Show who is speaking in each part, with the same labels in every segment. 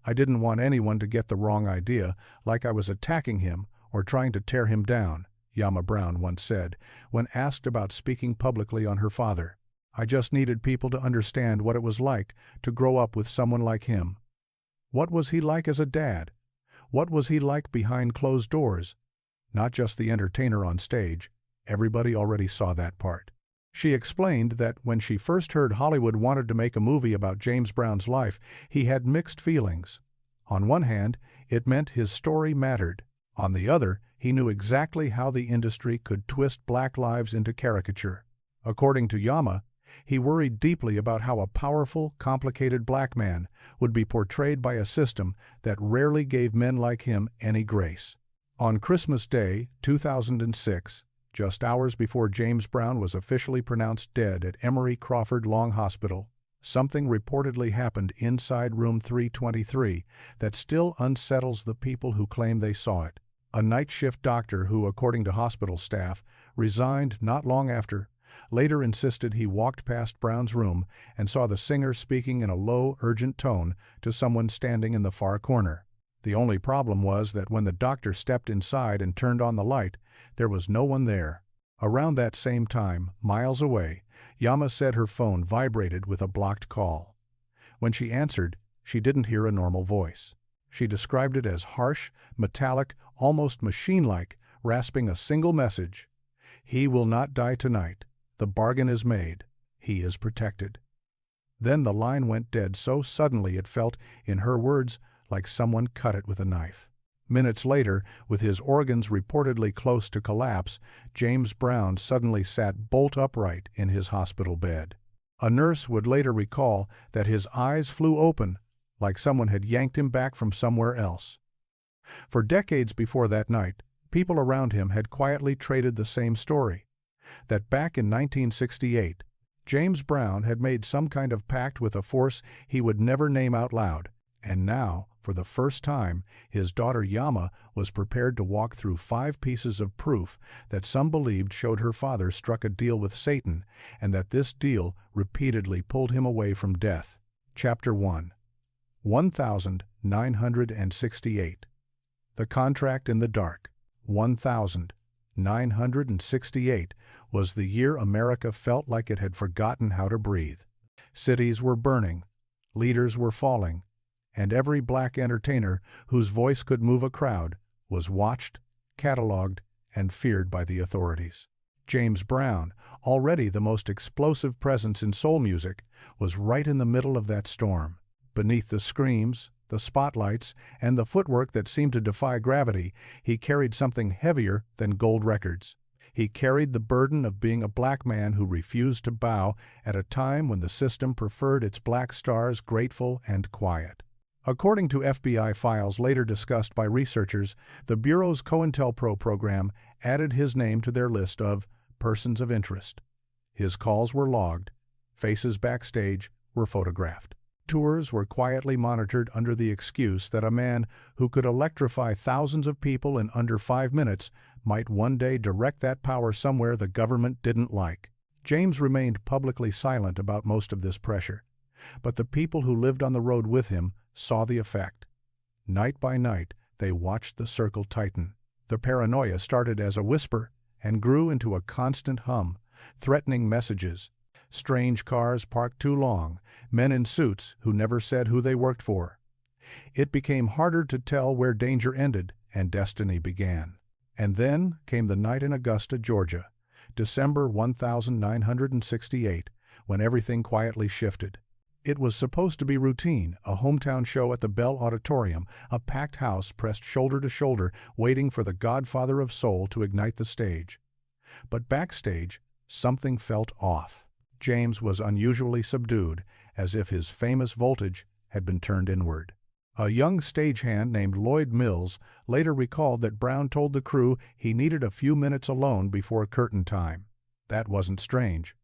Speaker 1: I didn't want anyone to get the wrong idea, like I was attacking him or trying to tear him down, Yamma Brown once said, when asked about speaking publicly on her father. I just needed people to understand what it was like to grow up with someone like him. What was he like as a dad? What was he like behind closed doors? Not just the entertainer on stage. Everybody already saw that part. She explained that when she first heard Hollywood wanted to make a movie about James Brown's life, he had mixed feelings. On one hand, it meant his story mattered. On the other, he knew exactly how the industry could twist black lives into caricature. According to Yamma, he worried deeply about how a powerful, complicated black man would be portrayed by a system that rarely gave men like him any grace. On Christmas Day, 2006, just hours before James Brown was officially pronounced dead at Emory Crawford Long Hospital, something reportedly happened inside room 323 that still unsettles the people who claim they saw it. A night shift doctor who, according to hospital staff, resigned not long after, later insisted he walked past Brown's room and saw the singer speaking in a low, urgent tone to someone standing in the far corner. The only problem was that when the doctor stepped inside and turned on the light, there was no one there. Around that same time, miles away, Yamma said her phone vibrated with a blocked call. When she answered, she didn't hear a normal voice. She described it as harsh, metallic, almost machine-like, rasping a single message. He will not die tonight. The bargain is made. He is protected. Then the line went dead so suddenly it felt, in her words, like someone cut it with a knife. Minutes later, with his organs reportedly close to collapse, James Brown suddenly sat bolt upright in his hospital bed. A nurse would later recall that his eyes flew open, like someone had yanked him back from somewhere else. For decades before that night, people around him had quietly traded the same story, that back in 1968, James Brown had made some kind of pact with a force he would never name out loud, and now, for the first time, his daughter Yamma was prepared to walk through 5 pieces of proof that some believed showed her father struck a deal with Satan, and that this deal repeatedly pulled him away from death. Chapter 1. 1968. The Contract in the Dark. 1968 was the year America felt like it had forgotten how to breathe. Cities were burning, leaders were falling, and every black entertainer whose voice could move a crowd was watched, catalogued, and feared by the authorities. James Brown, already the most explosive presence in soul music, was right in the middle of that storm. Beneath the screams, the spotlights, and the footwork that seemed to defy gravity, he carried something heavier than gold records. He carried the burden of being a black man who refused to bow at a time when the system preferred its black stars grateful and quiet. According to FBI files later discussed by researchers, the Bureau's COINTELPRO program added his name to their list of persons of interest. His calls were logged. Faces backstage were photographed. Tours were quietly monitored under the excuse that a man who could electrify thousands of people in under 5 minutes might one day direct that power somewhere the government didn't like. James remained publicly silent about most of this pressure, but the people who lived on the road with him saw the effect. Night by night, they watched the circle tighten. The paranoia started as a whisper and grew into a constant hum, threatening messages. Strange cars parked too long, men in suits who never said who they worked for. It became harder to tell where danger ended and destiny began. And then came the night in Augusta, Georgia, December 1968, when everything quietly shifted. It was supposed to be routine, a hometown show at the Bell Auditorium, a packed house pressed shoulder to shoulder, waiting for the Godfather of Soul to ignite the stage. But backstage, something felt off. James was unusually subdued, as if his famous voltage had been turned inward. A young stagehand named Lloyd Mills later recalled that Brown told the crew he needed a few minutes alone before curtain time. That wasn't strange.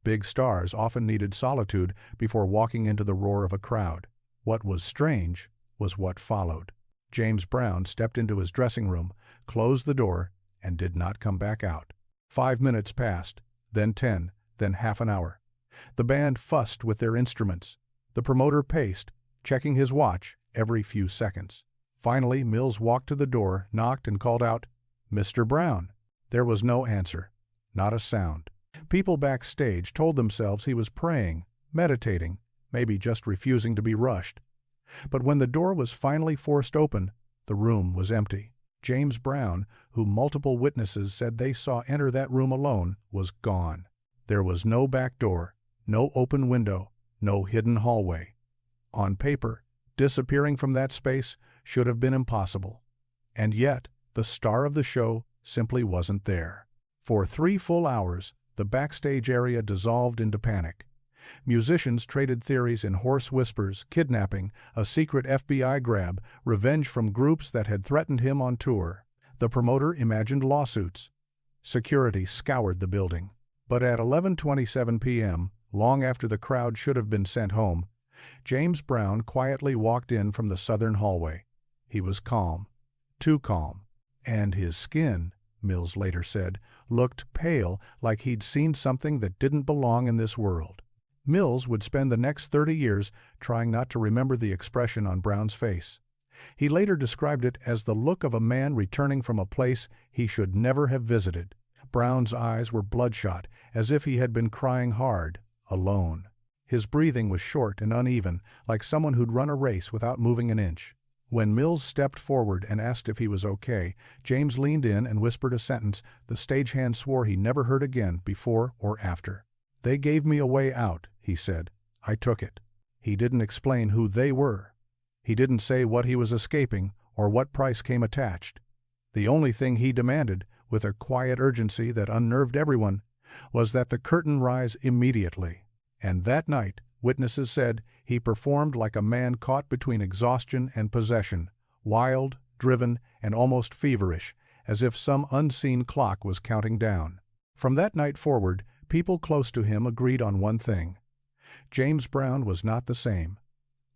Speaker 1: Big stars often needed solitude before walking into the roar of a crowd. What was strange was what followed. James Brown stepped into his dressing room, closed the door, and did not come back out. 5 minutes passed, then 10, then half an hour. The band fussed with their instruments. The promoter paced, checking his watch every few seconds. Finally, Mills walked to the door, knocked, and called out, "Mr. Brown." There was no answer, not a sound. People backstage told themselves he was praying, meditating, maybe just refusing to be rushed. But when the door was finally forced open, the room was empty. James Brown, who multiple witnesses said they saw enter that room alone, was gone. There was no back door, no open window, no hidden hallway. On paper, disappearing from that space should have been impossible. And yet, the star of the show simply wasn't there. For 3 full hours, the backstage area dissolved into panic. Musicians traded theories in hoarse whispers: kidnapping, a secret FBI grab, revenge from groups that had threatened him on tour. The promoter imagined lawsuits. Security scoured the building. But at 11:27 p.m., long after the crowd should have been sent home, James Brown quietly walked in from the southern hallway. He was calm, too calm, and his skin, Mills later said, looked pale, like he'd seen something that didn't belong in this world. Mills would spend the next 30 years trying not to remember the expression on Brown's face. He later described it as the look of a man returning from a place he should never have visited. Brown's eyes were bloodshot, as if he had been crying hard, alone. His breathing was short and uneven, like someone who'd run a race without moving an inch. When Mills stepped forward and asked if he was okay, James leaned in and whispered a sentence the stagehand swore he never heard again before or after. "They gave me a way out," he said. "I took it." He didn't explain who they were. He didn't say what he was escaping or what price came attached. The only thing he demanded, with a quiet urgency that unnerved everyone, was that the curtain rise immediately. And that night, witnesses said, he performed like a man caught between exhaustion and possession, wild, driven, and almost feverish, as if some unseen clock was counting down. From that night forward, people close to him agreed on one thing: James Brown was not the same.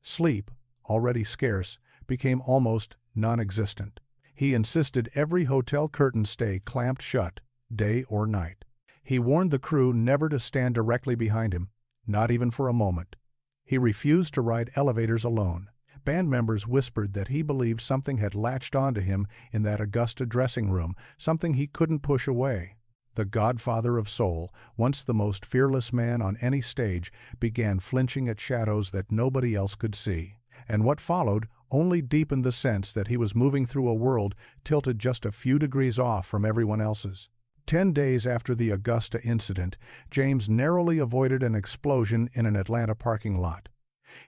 Speaker 1: Sleep, already scarce, became almost non-existent. He insisted every hotel curtain stay clamped shut, day or night. He warned the crew never to stand directly behind him, not even for a moment. He refused to ride elevators alone. Band members whispered that he believed something had latched onto him in that Augusta dressing room, something he couldn't push away. The Godfather of Soul, once the most fearless man on any stage, began flinching at shadows that nobody else could see. And what followed only deepened the sense that he was moving through a world tilted just a few degrees off from everyone else's. 10 days after the Augusta incident, James narrowly avoided an explosion in an Atlanta parking lot.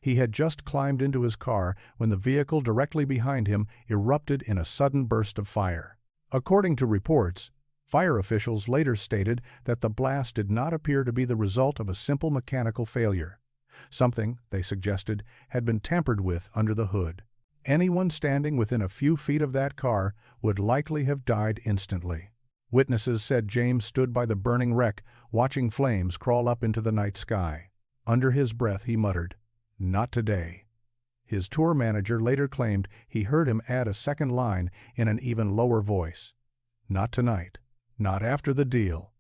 Speaker 1: He had just climbed into his car when the vehicle directly behind him erupted in a sudden burst of fire. According to reports, fire officials later stated that the blast did not appear to be the result of a simple mechanical failure. Something, they suggested, had been tampered with under the hood. Anyone standing within a few feet of that car would likely have died instantly. Witnesses said James stood by the burning wreck, watching flames crawl up into the night sky. Under his breath he muttered, "Not today." His tour manager later claimed he heard him add a second line in an even lower voice. "Not tonight. Not after the deal."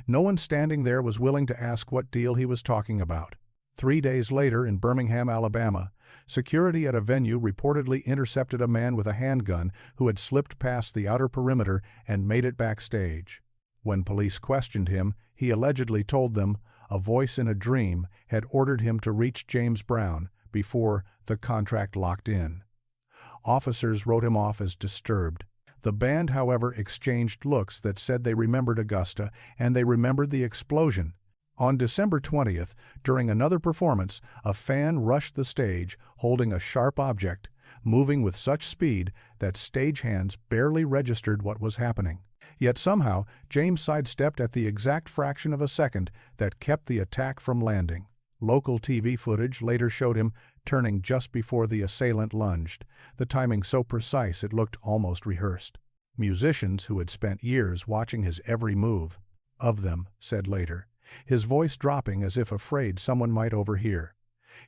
Speaker 1: No one standing there was willing to ask what deal he was talking about. 3 days later in Birmingham, Alabama, security at a venue reportedly intercepted a man with a handgun who had slipped past the outer perimeter and made it backstage. When police questioned him, he allegedly told them a voice in a dream had ordered him to reach James Brown before the contract locked in. Officers wrote him off as disturbed. The band, however, exchanged looks that said they remembered Augusta and they remembered the explosion. On December 20th, during another performance, a fan rushed the stage holding a sharp object, moving with such speed that stagehands barely registered what was happening. Yet somehow, James sidestepped at the exact fraction of a second that kept the attack from landing. Local TV footage later showed him turning just before the assailant lunged, the timing so precise it looked almost rehearsed. Musicians who had spent years watching his every move of them said later, his voice dropping as if afraid someone might overhear.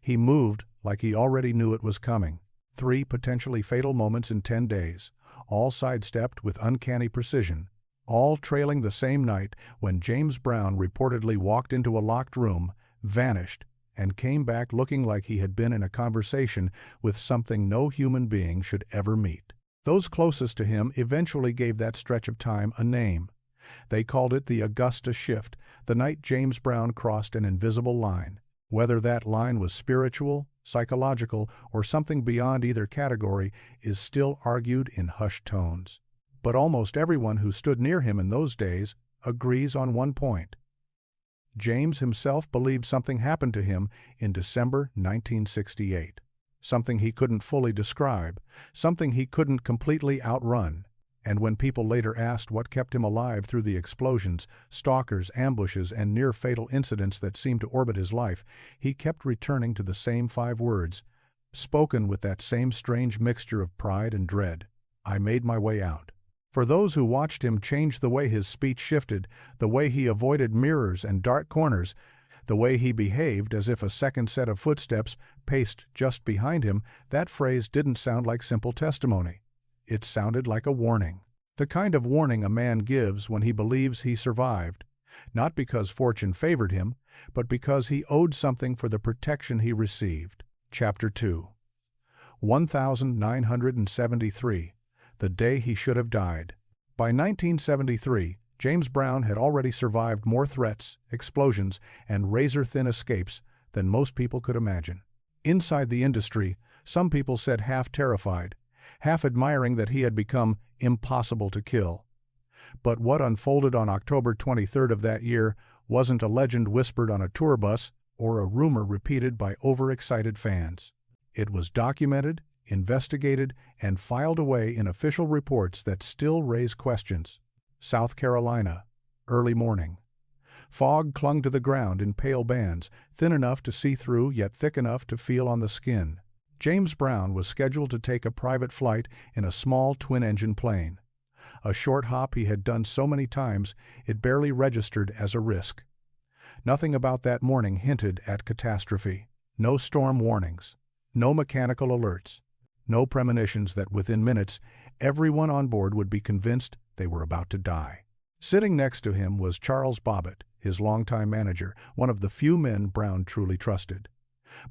Speaker 1: He moved like he already knew it was coming. 3 potentially fatal moments in 10 days, all sidestepped with uncanny precision, all trailing the same night when James Brown reportedly walked into a locked room, vanished, and came back looking like he had been in a conversation with something no human being should ever meet. Those closest to him eventually gave that stretch of time a name. They called it the Augusta Shift, the night James Brown crossed an invisible line. Whether that line was spiritual, psychological, or something beyond either category is still argued in hushed tones. But almost everyone who stood near him in those days agrees on one point. James himself believed something happened to him in December 1968. Something he couldn't fully describe, something he couldn't completely outrun. And when people later asked what kept him alive through the explosions, stalkers, ambushes, and near-fatal incidents that seemed to orbit his life, he kept returning to the same 5 words, spoken with that same strange mixture of pride and dread: "I made my way out." For those who watched him change the way his speech shifted, the way he avoided mirrors and dark corners, the way he behaved as if a second set of footsteps paced just behind him, that phrase didn't sound like simple testimony. It sounded like a warning. The kind of warning a man gives when he believes he survived, not because fortune favored him, but because he owed something for the protection he received. Chapter 2. 1973. The day he should have died. By 1973, James Brown had already survived more threats, explosions, and razor-thin escapes than most people could imagine. Inside the industry, some people said half terrified, half admiring that he had become impossible to kill. But what unfolded on October 23rd of that year wasn't a legend whispered on a tour bus or a rumor repeated by overexcited fans. It was documented, investigated, and filed away in official reports that still raise questions. South Carolina, early morning. Fog clung to the ground in pale bands, thin enough to see through yet thick enough to feel on the skin. James Brown was scheduled to take a private flight in a small twin-engine plane. A short hop he had done so many times it barely registered as a risk. Nothing about that morning hinted at catastrophe. No storm warnings. No mechanical alerts. No premonitions that within minutes everyone on board would be convinced they were about to die. Sitting next to him was Charles Bobbitt, his longtime manager, one of the few men Brown truly trusted.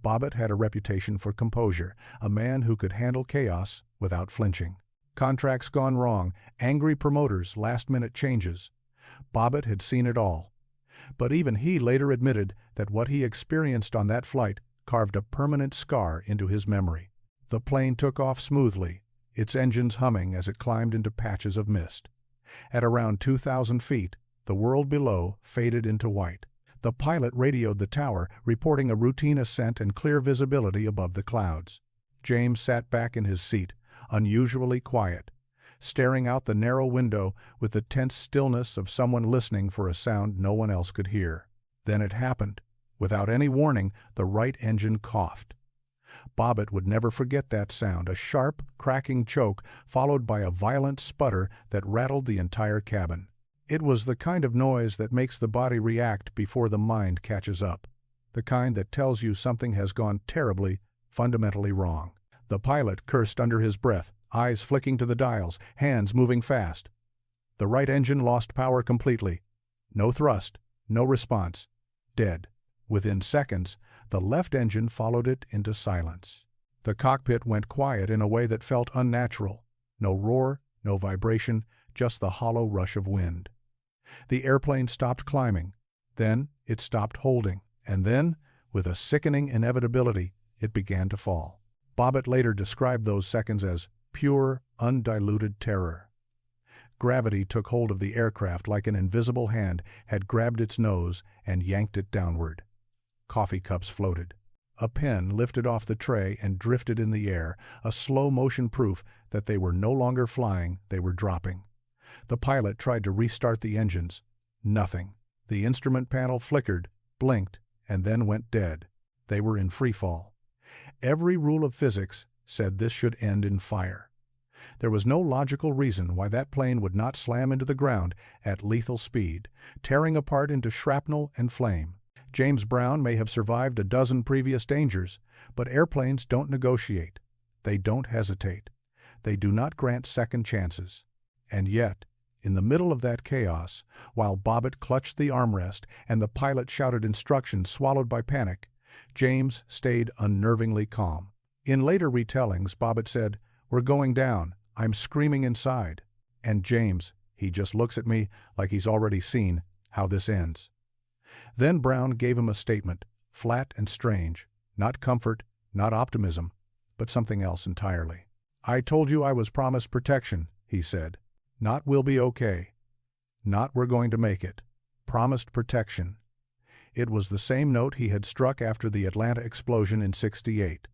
Speaker 1: Bobbitt had a reputation for composure, a man who could handle chaos without flinching. Contracts gone wrong, angry promoters, last-minute changes. Bobbitt had seen it all. But even he later admitted that what he experienced on that flight carved a permanent scar into his memory. The plane took off smoothly, its engines humming as it climbed into patches of mist. At around 2,000 feet, the world below faded into white. The pilot radioed the tower, reporting a routine ascent and clear visibility above the clouds. James sat back in his seat, unusually quiet, staring out the narrow window with the tense stillness of someone listening for a sound no one else could hear. Then it happened. Without any warning, the right engine coughed. Bobbitt would never forget that sound, a sharp, cracking choke followed by a violent sputter that rattled the entire cabin. It was the kind of noise that makes the body react before the mind catches up, the kind that tells you something has gone terribly, fundamentally wrong. The pilot cursed under his breath, eyes flicking to the dials, hands moving fast. The right engine lost power completely. No thrust, no response. Dead. Within seconds, the left engine followed it into silence. The cockpit went quiet in a way that felt unnatural. No roar, no vibration, just the hollow rush of wind. The airplane stopped climbing. Then it stopped holding. And then, with a sickening inevitability, it began to fall. Bobbitt later described those seconds as pure, undiluted terror. Gravity took hold of the aircraft like an invisible hand had grabbed its nose and yanked it downward. Coffee cups floated. A pen lifted off the tray and drifted in the air, a slow motion proof that they were no longer flying, they were dropping. The pilot tried to restart the engines. Nothing. The instrument panel flickered, blinked, and then went dead. They were in free fall. Every rule of physics said this should end in fire. There was no logical reason why that plane would not slam into the ground at lethal speed, tearing apart into shrapnel and flame. James Brown may have survived a dozen previous dangers, but airplanes don't negotiate. They don't hesitate. They do not grant second chances. And yet, in the middle of that chaos, while Bobbitt clutched the armrest and the pilot shouted instructions swallowed by panic, James stayed unnervingly calm. In later retellings, Bobbitt said, "We're going down. I'm screaming inside." And James, he just looks at me like he's already seen how this ends. Then Brown gave him a statement, flat and strange, not comfort, not optimism, but something else entirely. "I told you I was promised protection," he said. "Not we'll be okay. Not we're going to make it. Promised protection." It was the same note he had struck after the Atlanta explosion in '68,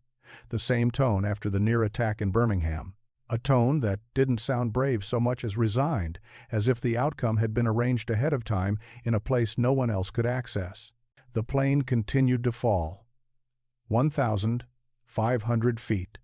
Speaker 1: the same tone after the near attack in Birmingham, a tone that didn't sound brave so much as resigned, as if the outcome had been arranged ahead of time in a place no one else could access. The plane continued to fall. 1,500 feet.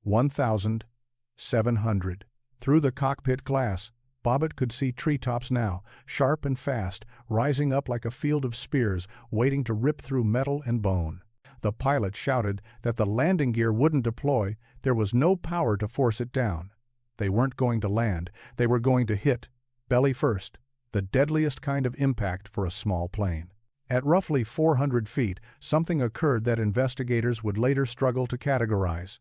Speaker 1: 1,700. Through the cockpit glass, Bobbitt could see treetops now, sharp and fast, rising up like a field of spears, waiting to rip through metal and bone. The pilot shouted that the landing gear wouldn't deploy, there was no power to force it down. They weren't going to land, they were going to hit, belly first, the deadliest kind of impact for a small plane. At roughly 400 feet, something occurred that investigators would later struggle to categorize.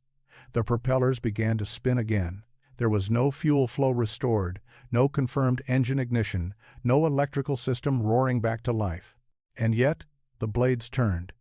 Speaker 1: The propellers began to spin again. There was no fuel flow restored, no confirmed engine ignition, no electrical system roaring back to life. And yet, the blades turned.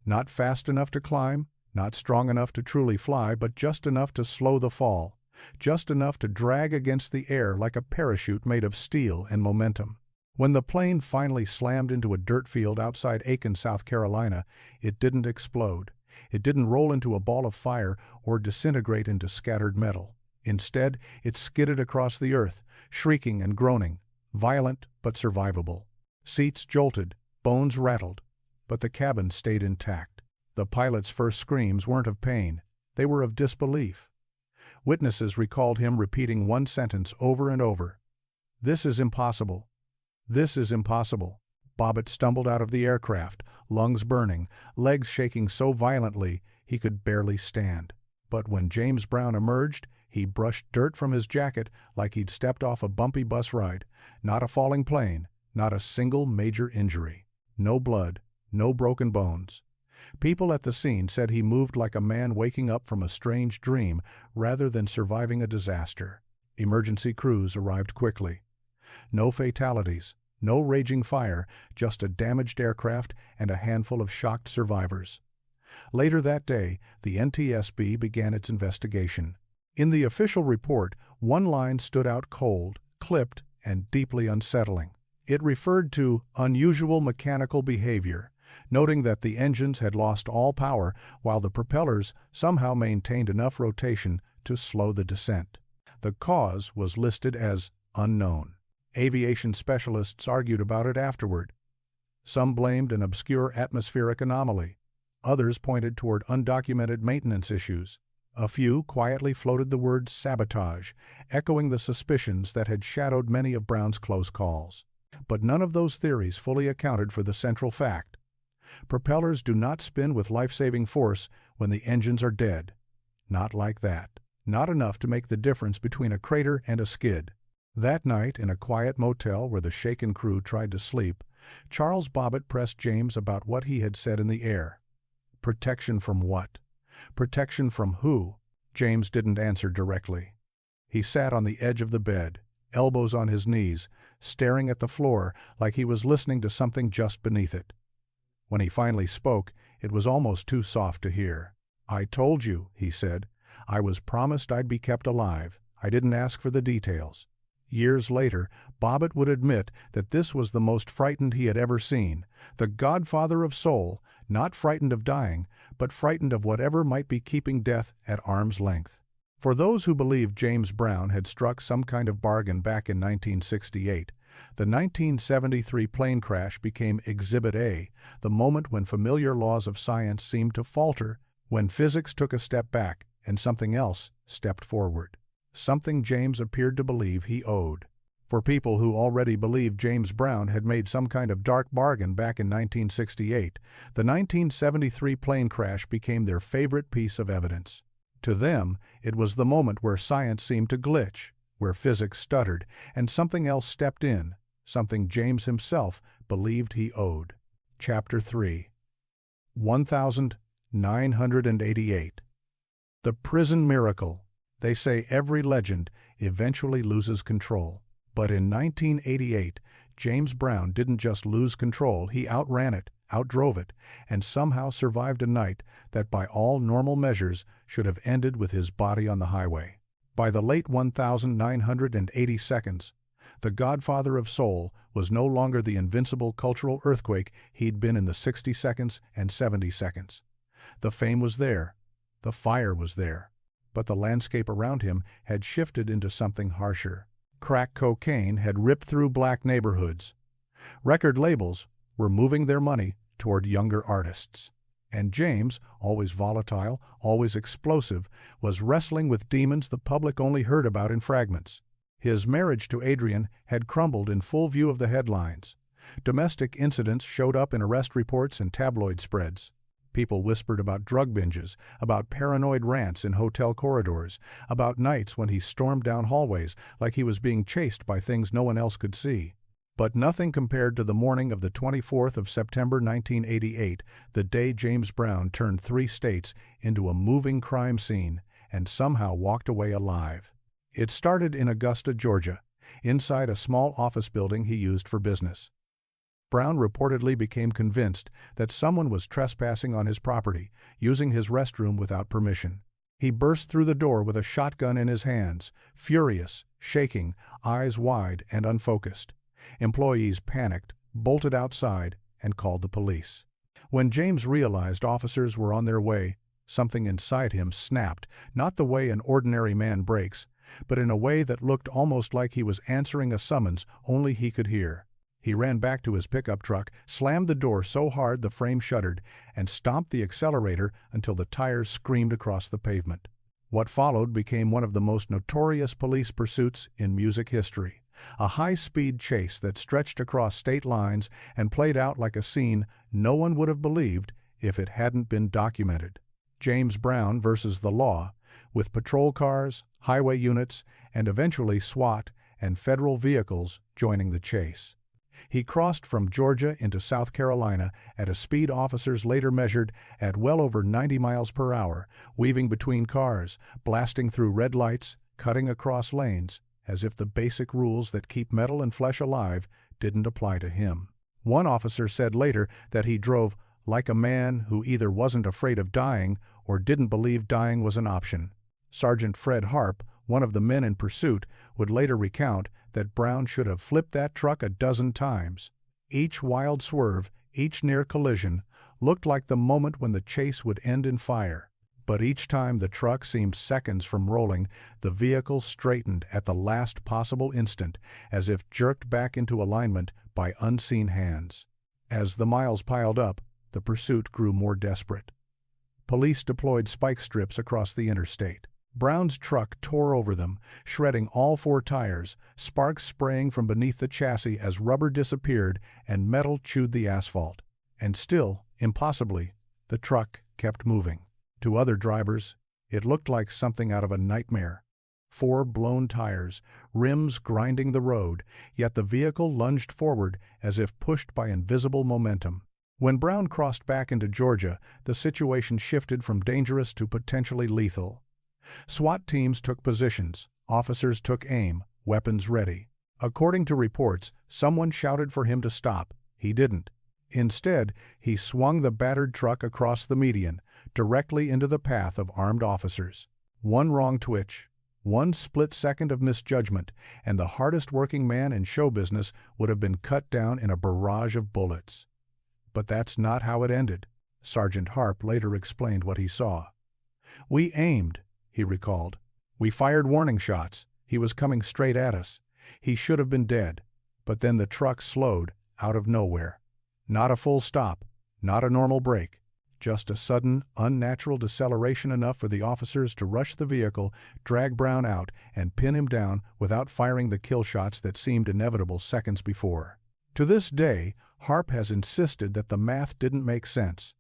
Speaker 1: Not fast enough to climb, not strong enough to truly fly, but just enough to slow the fall, just enough to drag against the air like a parachute made of steel and momentum. When the plane finally slammed into a dirt field outside Aiken, South Carolina, it didn't explode. It didn't roll into a ball of fire or disintegrate into scattered metal. Instead, it skidded across the earth, shrieking and groaning, violent but survivable. Seats jolted, bones rattled, but the cabin stayed intact. The pilot's first screams weren't of pain, they were of disbelief. Witnesses recalled him repeating one sentence over and over. "This is impossible. This is impossible." Bobbitt stumbled out of the aircraft, lungs burning, legs shaking so violently he could barely stand. But when James Brown emerged, he brushed dirt from his jacket like he'd stepped off a bumpy bus ride. Not a falling plane, not a single major injury. No blood, no broken bones. People at the scene said he moved like a man waking up from a strange dream rather than surviving a disaster. Emergency crews arrived quickly. No fatalities, no raging fire, just a damaged aircraft and a handful of shocked survivors. Later that day, the NTSB began its investigation. In the official report, one line stood out cold, clipped, and deeply unsettling. It referred to unusual mechanical behavior, noting that the engines had lost all power while the propellers somehow maintained enough rotation to slow the descent. The cause was listed as unknown. Aviation specialists argued about it afterward. Some blamed an obscure atmospheric anomaly. Others pointed toward undocumented maintenance issues. A few quietly floated the word sabotage, echoing the suspicions that had shadowed many of Brown's close calls. But none of those theories fully accounted for the central fact. Propellers do not spin with life-saving force when the engines are dead. Not like that. Not enough to make the difference between a crater and a skid. That night, in a quiet motel where the shaken crew tried to sleep, Charles Bobbitt pressed James about what he had said in the air. Protection from what? Protection from who? James didn't answer directly. He sat on the edge of the bed, elbows on his knees, staring at the floor like he was listening to something just beneath it. When he finally spoke, it was almost too soft to hear. "I told you," he said. "I was promised I'd be kept alive. I didn't ask for the details." Years later, Bobbitt would admit that this was the most frightened he had ever seen. The Godfather of Soul, not frightened of dying, but frightened of whatever might be keeping death at arm's length. For those who believed James Brown had struck some kind of bargain back in 1968, the 1973 plane crash became Exhibit A, the moment when familiar laws of science seemed to falter, when physics took a step back and something else stepped forward. Something James appeared to believe he owed. For people who already believed James Brown had made some kind of dark bargain back in 1968, the 1973 plane crash became their favorite piece of evidence. To them, it was the moment where science seemed to glitch, where physics stuttered, and something else stepped in, something James himself believed he owed. Chapter 3. 1988. The prison miracle. They say every legend eventually loses control. But in 1988, James Brown didn't just lose control, he outran it, outdrove it, and somehow survived a night that by all normal measures should have ended with his body on the highway. By the late 1980 seconds, the Godfather of Soul was no longer the invincible cultural earthquake he'd been in the 60 seconds and 70 seconds. The fame was there, the fire was there, but the landscape around him had shifted into something harsher. Crack cocaine had ripped through black neighborhoods. Record labels were moving their money toward younger artists. And James, always volatile, always explosive, was wrestling with demons the public only heard about in fragments. His marriage to Adrian had crumbled in full view of the headlines. Domestic incidents showed up in arrest reports and tabloid spreads. People whispered about drug binges, about paranoid rants in hotel corridors, about nights when he stormed down hallways like he was being chased by things no one else could see. But nothing compared to the morning of the 24th of September 1988, the day James Brown turned 3 states into a moving crime scene and somehow walked away alive. It started in Augusta, Georgia, inside a small office building he used for business. Brown reportedly became convinced that someone was trespassing on his property, using his restroom without permission. He burst through the door with a shotgun in his hands, furious, shaking, eyes wide and unfocused. Employees panicked, bolted outside, and called the police. When James realized officers were on their way, something inside him snapped, not the way an ordinary man breaks, but in a way that looked almost like he was answering a summons only he could hear. He ran back to his pickup truck, slammed the door so hard the frame shuddered, and stomped the accelerator until the tires screamed across the pavement. What followed became one of the most notorious police pursuits in music history. A high-speed chase that stretched across state lines and played out like a scene no one would have believed if it hadn't been documented. James Brown versus the law, with patrol cars, highway units, and eventually SWAT and federal vehicles joining the chase. He crossed from Georgia into South Carolina at a speed officers later measured at well over 90 miles per hour, weaving between cars, blasting through red lights, cutting across lanes, as if the basic rules that keep metal and flesh alive didn't apply to him. One officer said later that he drove like a man who either wasn't afraid of dying or didn't believe dying was an option. Sergeant Fred Harp, one of the men in pursuit, would later recount that Brown should have flipped that truck a dozen times. Each wild swerve, each near collision, looked like the moment when the chase would end in fire. But each time the truck seemed seconds from rolling, the vehicle straightened at the last possible instant, as if jerked back into alignment by unseen hands. As the miles piled up, the pursuit grew more desperate. Police deployed spike strips across the interstate. Brown's truck tore over them, shredding all 4 tires, sparks spraying from beneath the chassis as rubber disappeared and metal chewed the asphalt. And still, impossibly, the truck kept moving. To other drivers, it looked like something out of a nightmare. 4 blown tires, rims grinding the road, yet the vehicle lunged forward as if pushed by invisible momentum. When Brown crossed back into Georgia, the situation shifted from dangerous to potentially lethal. SWAT teams took positions, officers took aim, weapons ready. According to reports, someone shouted for him to stop. He didn't. Instead, he swung the battered truck across the median, directly into the path of armed officers. One wrong twitch, one split second of misjudgment, and the hardest-working man in show business would have been cut down in a barrage of bullets. But that's not how it ended. Sergeant Harp later explained what he saw. "We aimed," he recalled. "We fired warning shots. He was coming straight at us. He should have been dead. But then the truck slowed, out of nowhere. Not a full stop, not a normal brake. Just a sudden, unnatural deceleration enough for the officers to rush the vehicle, drag Brown out, and pin him down without firing the kill shots that seemed inevitable seconds before." To this day, Harp has insisted that the math didn't make sense.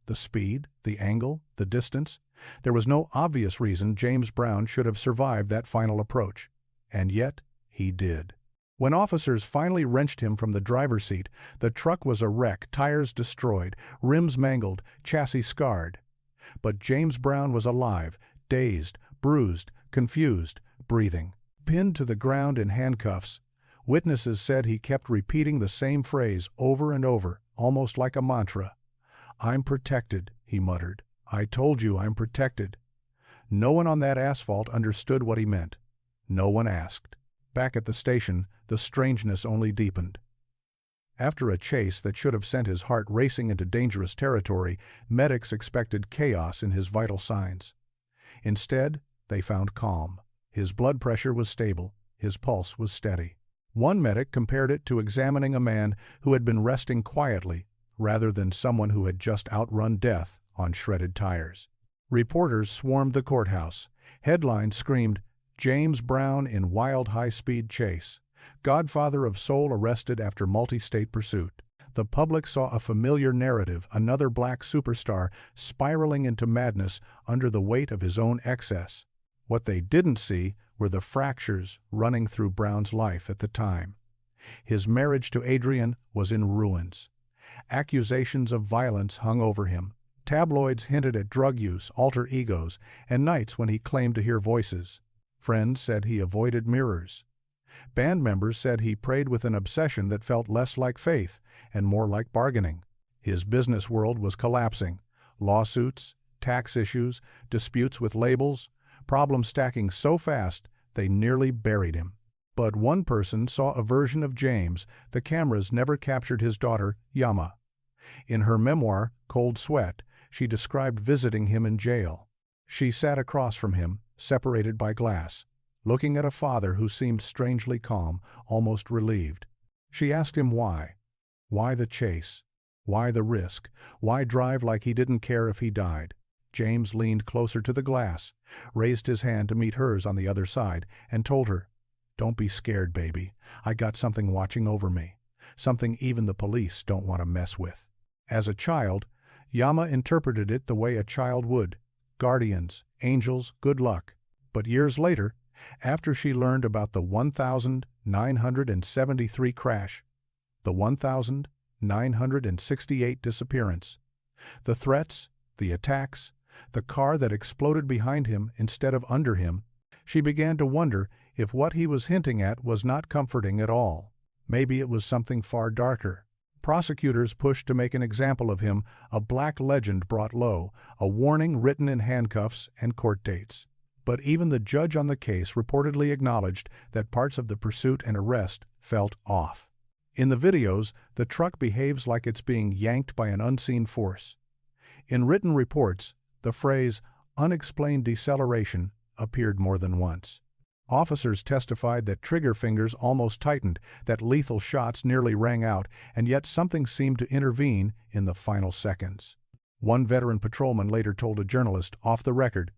Speaker 1: The speed, the angle, the distance. There was no obvious reason James Brown should have survived that final approach. And yet, he did. When officers finally wrenched him from the driver's seat, the truck was a wreck, tires destroyed, rims mangled, chassis scarred. But James Brown was alive, dazed, bruised, confused, breathing. Pinned to the ground in handcuffs, witnesses said he kept repeating the same phrase over and over, almost like a mantra. "I'm protected," he muttered. "I told you I'm protected." No one on that asphalt understood what he meant. No one asked. Back at the station, the strangeness only deepened. After a chase that should have sent his heart racing into dangerous territory, medics expected chaos in his vital signs. Instead, they found calm. His blood pressure was stable, his pulse was steady. One medic compared it to examining a man who had been resting quietly, rather than someone who had just outrun death on shredded tires. Reporters swarmed the courthouse. Headlines screamed, "James Brown in wild high-speed chase. Godfather of Soul arrested after multi-state pursuit." The public saw a familiar narrative, another black superstar spiraling into madness under the weight of his own excess. What they didn't see were the fractures running through Brown's life at the time. His marriage to Adrian was in ruins. Accusations of violence hung over him. Tabloids hinted at drug use, alter egos, and nights when he claimed to hear voices. Friends said he avoided mirrors. Band members said he prayed with an obsession that felt less like faith and more like bargaining. His business world was collapsing. Lawsuits, tax issues, disputes with labels, problems stacking so fast they nearly buried him. But one person saw a version of James the cameras never captured: his daughter, Yamma. In her memoir, Cold Sweat, she described visiting him in jail. She sat across from him, separated by glass, looking at a father who seemed strangely calm, almost relieved. She asked him why. Why the chase? Why the risk? Why drive like he didn't care if he died? James leaned closer to the glass, raised his hand to meet hers on the other side, and told her, "Don't be scared, baby. I got something watching over me. Something even the police don't want to mess with." As a child, Yamma interpreted it the way a child would: guardians, angels, good luck. But years later, after she learned about the 1,973 crash, the 1,968 disappearance, the threats, the attacks, the car that exploded behind him instead of under him, she began to wonder if what he was hinting at was not comforting at all. Maybe it was something far darker. Prosecutors pushed to make an example of him, a black legend brought low, a warning written in handcuffs and court dates. But even the judge on the case reportedly acknowledged that parts of the pursuit and arrest felt off. In the videos, the truck behaves like it's being yanked by an unseen force. In written reports, the phrase "unexplained deceleration" appeared more than once. Officers testified that trigger fingers almost tightened, that lethal shots nearly rang out, and yet something seemed to intervene in the final seconds. One veteran patrolman later told a journalist, off the record,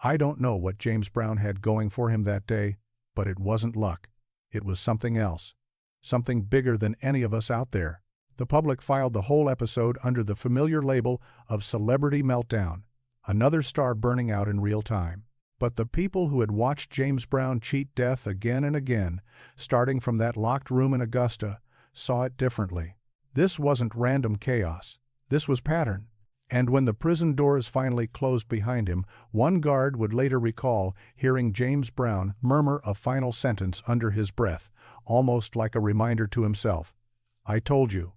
Speaker 1: "I don't know what James Brown had going for him that day, but it wasn't luck. It was something else. Something bigger than any of us out there." The public filed the whole episode under the familiar label of Celebrity Meltdown, another star burning out in real time. But the people who had watched James Brown cheat death again and again, starting from that locked room in Augusta, saw it differently. This wasn't random chaos. This was pattern. And when the prison doors finally closed behind him, one guard would later recall hearing James Brown murmur a final sentence under his breath, almost like a reminder to himself. "I told you,"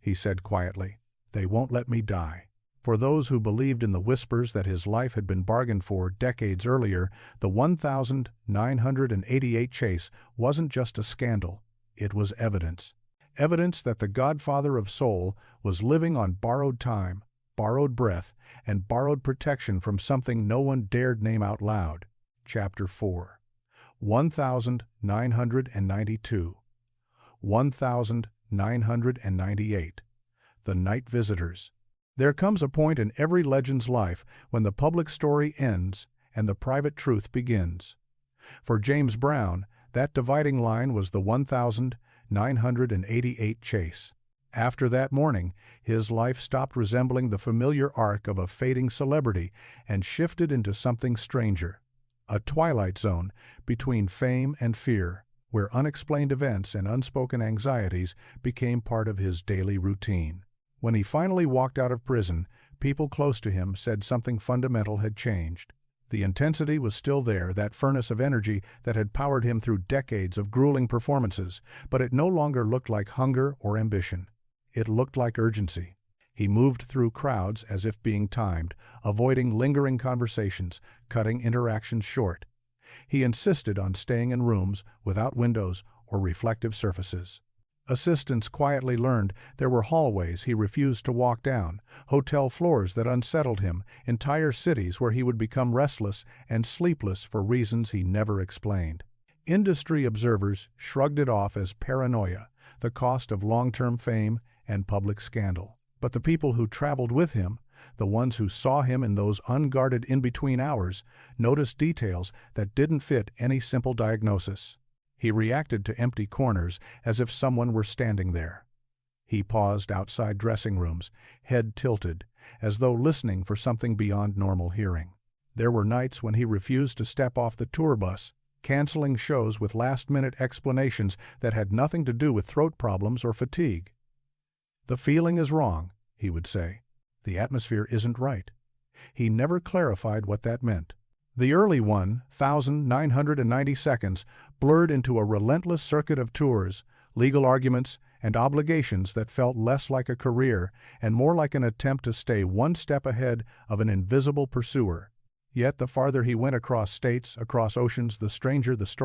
Speaker 1: he said quietly, "they won't let me die." For those who believed in the whispers that his life had been bargained for decades earlier, the 1,988 chase wasn't just a scandal, it was evidence. Evidence that the Godfather of Soul was living on borrowed time, borrowed breath, and borrowed protection from something no one dared name out loud. Chapter 4. 1,992. 1,998. The Night Visitors. There comes a point in every legend's life when the public story ends and the private truth begins. For James Brown, that dividing line was the 1,988 chase. After that morning, his life stopped resembling the familiar arc of a fading celebrity and shifted into something stranger, a twilight zone between fame and fear, where unexplained events and unspoken anxieties became part of his daily routine. When he finally walked out of prison, people close to him said something fundamental had changed. The intensity was still there, that furnace of energy that had powered him through decades of grueling performances, but it no longer looked like hunger or ambition. It looked like urgency. He moved through crowds as if being timed, avoiding lingering conversations, cutting interactions short. He insisted on staying in rooms without windows or reflective surfaces. Assistants quietly learned there were hallways he refused to walk down, hotel floors that unsettled him, entire cities where he would become restless and sleepless for reasons he never explained. Industry observers shrugged it off as paranoia, the cost of long-term fame and public scandal. But the people who traveled with him, the ones who saw him in those unguarded in-between hours, noticed details that didn't fit any simple diagnosis. He reacted to empty corners as if someone were standing there. He paused outside dressing rooms, head tilted, as though listening for something beyond normal hearing. There were nights when he refused to step off the tour bus, canceling shows with last-minute explanations that had nothing to do with throat problems or fatigue. "The feeling is wrong," he would say. "The atmosphere isn't right." He never clarified what that meant. The early 1,990 seconds blurred into a relentless circuit of tours, legal arguments, and obligations that felt less like a career and more like an attempt to stay one step ahead of an invisible pursuer. Yet the farther he went across states, across oceans, the stranger the story.